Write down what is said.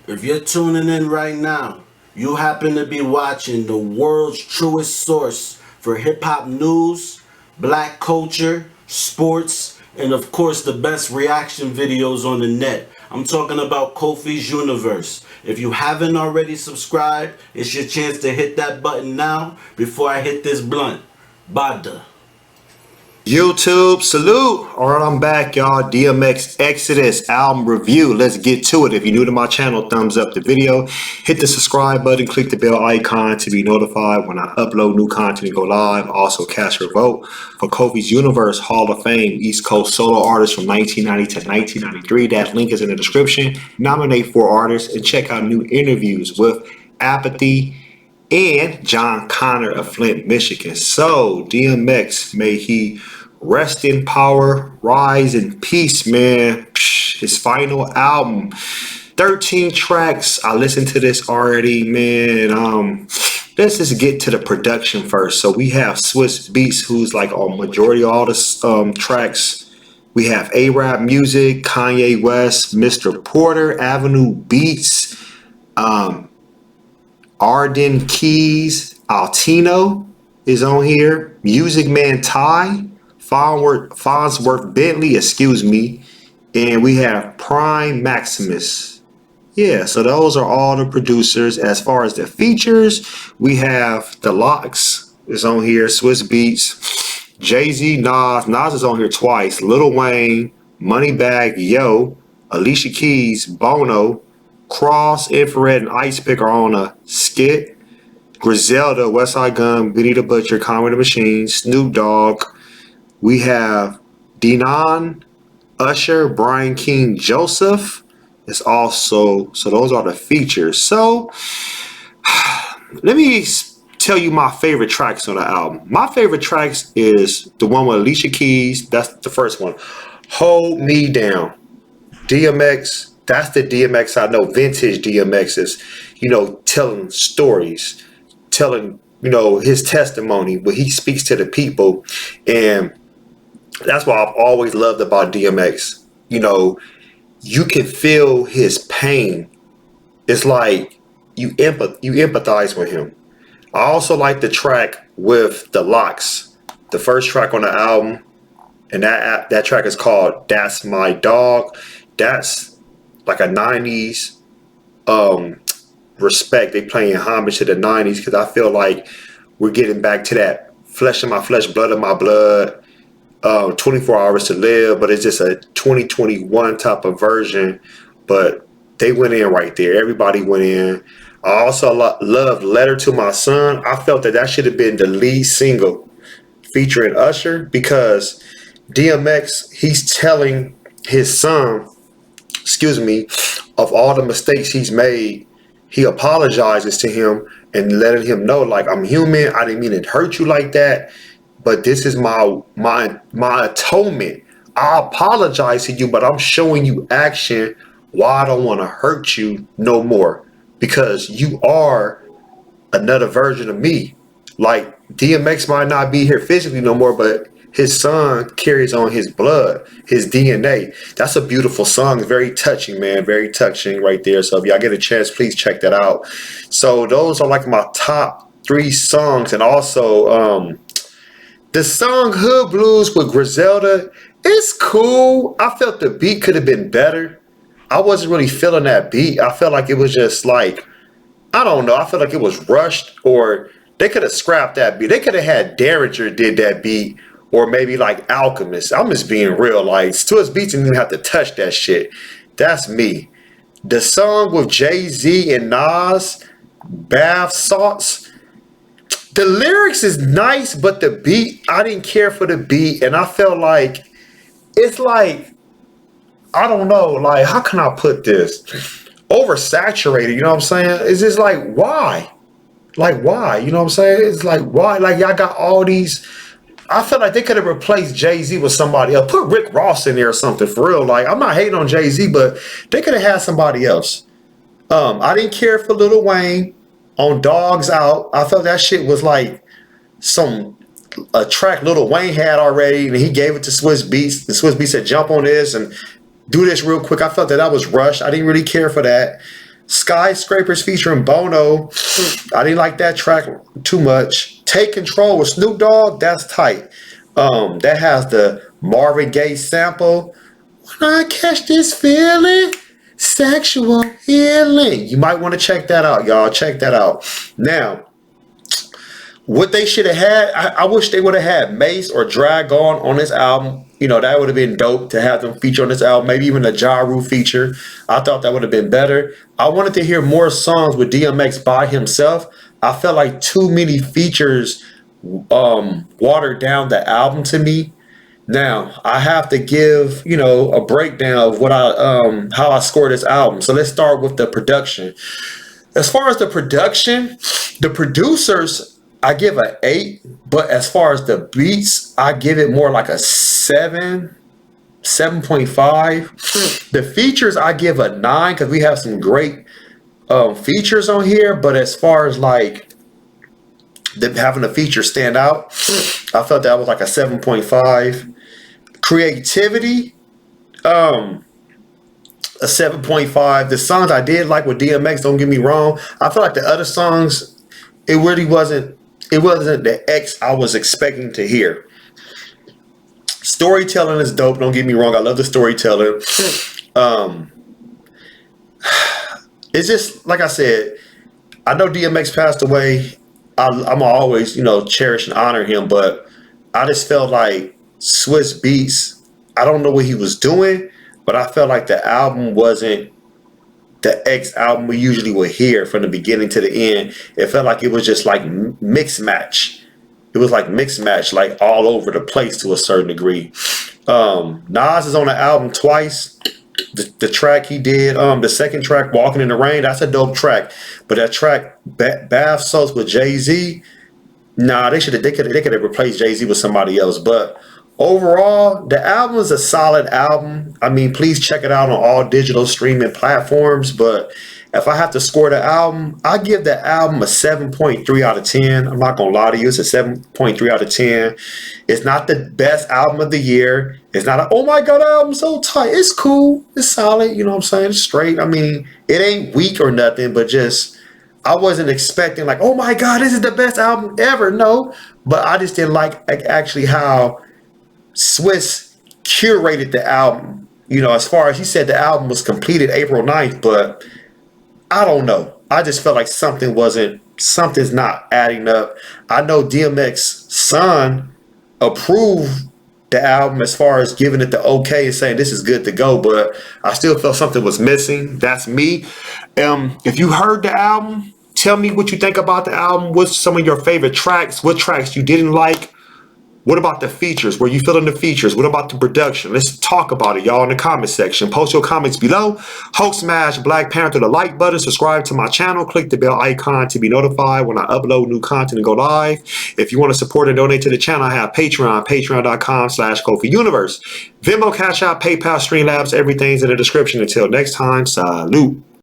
If you're tuning in right now, you happen to be watching the world's truest source for hip hop news, black culture, sports, and of course the best reaction videos on the net. I'm talking about Kofi's Universe. If you haven't already subscribed, it's your chance to hit that button now before I hit this blunt. Bada. YouTube, salute. All right, I'm back, y'all. DMX Exodus album review. Let's get to it. If you're new to my channel, thumbs up the video. Hit the subscribe button. Click the bell icon to be notified when I upload new content and go live. Also, cast your vote for Kofi's Universe Hall of Fame East Coast solo artist from 1990 to 1993. That link is in the description. Nominate 4 artists and check out new interviews with Apathy and John Connor of Flint, Michigan. So, DMX, may he rest in power, rise in peace, man. His final album, 13 tracks. I listened to this already, man. Let's just get to the production first. So we have Swiss Beats, who's like on majority of all the tracks. We have A-Rap Music, Kanye West, Mr. Porter, Avenue Beats, Arden Keys, Altino is on here. Music Man Ty, Farnsworth Bentley, excuse me. And we have Prime Maximus. Yeah, so those are all the producers. As far as the features, we have The Lox is on here, Swiss Beats, Jay-Z, Nas is on here twice, Lil Wayne, Moneybagg Yo, Alicia Keys, Bono, Cross, Infrared, and Ice Pick are on a skit. Griselda, Westside Gun, Benny the Butcher, Conway the Machine, Snoop Dogg. We have Denon, Usher, Brian King, Joseph. It's also, so those are the features. So let me tell you my favorite tracks on the album. My favorite tracks is the one with Alicia Keys. That's the first one. Hold Me Down. DMX. That's the DMX I know. Vintage DMX is, telling stories, telling, his testimony, but he speaks to the people. And that's what I've always loved about DMX. You can feel his pain. It's like you empathize with him. I also like the track with The Lox, the first track on the album. And that track is called That's My Dog. That's like a 90s respect. They playing homage to the 90s because I feel like we're getting back to that flesh of my flesh, blood of my blood, 24 hours to live, but it's just a 2021 type of version. But they went in right there. Everybody went in. I also love Letter to My Son. I felt that should have been the lead single featuring Usher because DMX, he's telling his son, of all the mistakes he's made. He apologizes to him and letting him know, like, I'm human. I didn't mean to hurt you like that, but this is my atonement. I apologize to you, but I'm showing you action why I don't want to hurt you no more because you are another version of me. Like, DMX might not be here physically no more, but his son carries on his blood, his DNA. That's a beautiful song. It's very touching, man. Very touching right there. So if y'all get a chance, please check that out. So those are like my top 3 songs. And also the song Hood Blues with Griselda, it's cool. I felt the beat could have been better. I wasn't really feeling that beat. I felt like it was just like, I don't know. I felt like it was rushed, or they could have scrapped that beat. They could have had Derringer did that beat, or maybe like Alchemist. I'm just being real. Like, Swiss Beats didn't even have to touch that shit. That's me. The song with Jay-Z and Nas, Bath Salts, the lyrics is nice, but the beat, I didn't care for the beat. And I felt like, it's like, I don't know, like, how can I put this? Oversaturated, you know what I'm saying? It's just like, why? Like, why? You know what I'm saying? It's like, why? Like, y'all got all these. I feel like they could have replaced Jay-Z with somebody else. Put Rick Ross in there or something for real. Like, I'm not hating on Jay-Z, but they could have had somebody else. I didn't care for Lil Wayne on Dogs Out. I felt that shit was like a track Lil Wayne had already, and he gave it to Swiss Beats. The Swiss Beats said, jump on this and do this real quick. I felt that was rushed. I didn't really care for that. Skyscrapers featuring Bono. I didn't like that track too much. Take Control with Snoop Dogg. That's tight. That has the Marvin Gaye sample. When I catch this feeling, sexual healing. You might want to check that out, y'all. Check that out. Now, what they should have had, I wish they would have had Mace or Drag on this album. You know, that would have been dope to have them feature on this album. Maybe even a Ja Rule feature. I thought that would have been better. I wanted to hear more songs with DMX by himself. I felt like too many features watered down the album to me. Now, I have to give, you know, a breakdown of what how I score this album. So let's start with the production. As far as the production, the producers, I give an 8, but as far as the beats, I give it more like a 7, 7.5. The features, I give a 9 because we have some great features on here. But as far as like having a feature stand out, I felt that was like a 7.5. Creativity, a 7.5. The songs I did like with DMX, don't get me wrong. I feel like the other songs, it really wasn't. It wasn't the X I was expecting to hear. Storytelling is dope. Don't get me wrong. I love the storytelling. It's just like I said. I know DMX passed away. I'm always, you know, cherish and honor him. But I just felt like Swiss Beats. I don't know what he was doing, but I felt like the album wasn't the X album we usually would hear from the beginning to the end. It felt like it was just like mix match. It was like mix match, like all over the place to a certain degree. Nas is on the album twice. The track he did, the second track, Walking in the Rain, that's a dope track. But that track, Bath Salts with Jay-Z, nah, they could have replaced Jay-Z with somebody else. But overall, the album is a solid album. I mean, please check it out on all digital streaming platforms. But if I have to score the album, I give the album a 7.3 out of 10. I'm not going to lie to you. It's a 7.3 out of 10. It's not the best album of the year. It's not a, oh my God, album so tight. It's cool. It's solid. You know what I'm saying? It's straight. I mean, it ain't weak or nothing, but just, I wasn't expecting like, oh my God, this is the best album ever. No, but I just didn't like actually how Swiss curated the album. You know, as far as he said the album was completed April 9th, but I don't know. I just felt like something's not adding up. I know DMX's son approved the album as far as giving it the okay and saying this is good to go, but I still felt something was missing. That's me. If you heard the album, tell me what you think about the album. What's some of your favorite tracks? What tracks you didn't like? What about the features? Were you feeling the features? What about the production? Let's talk about it, y'all, in the comment section. Post your comments below. Hulk smash Black Panther the like button. Subscribe to my channel. Click the bell icon to be notified when I upload new content and go live. If you want to support and donate to the channel, I have Patreon, patreon.com/KofiUniverse. Venmo, CashApp, PayPal, Streamlabs, everything's in the description. Until next time, salute.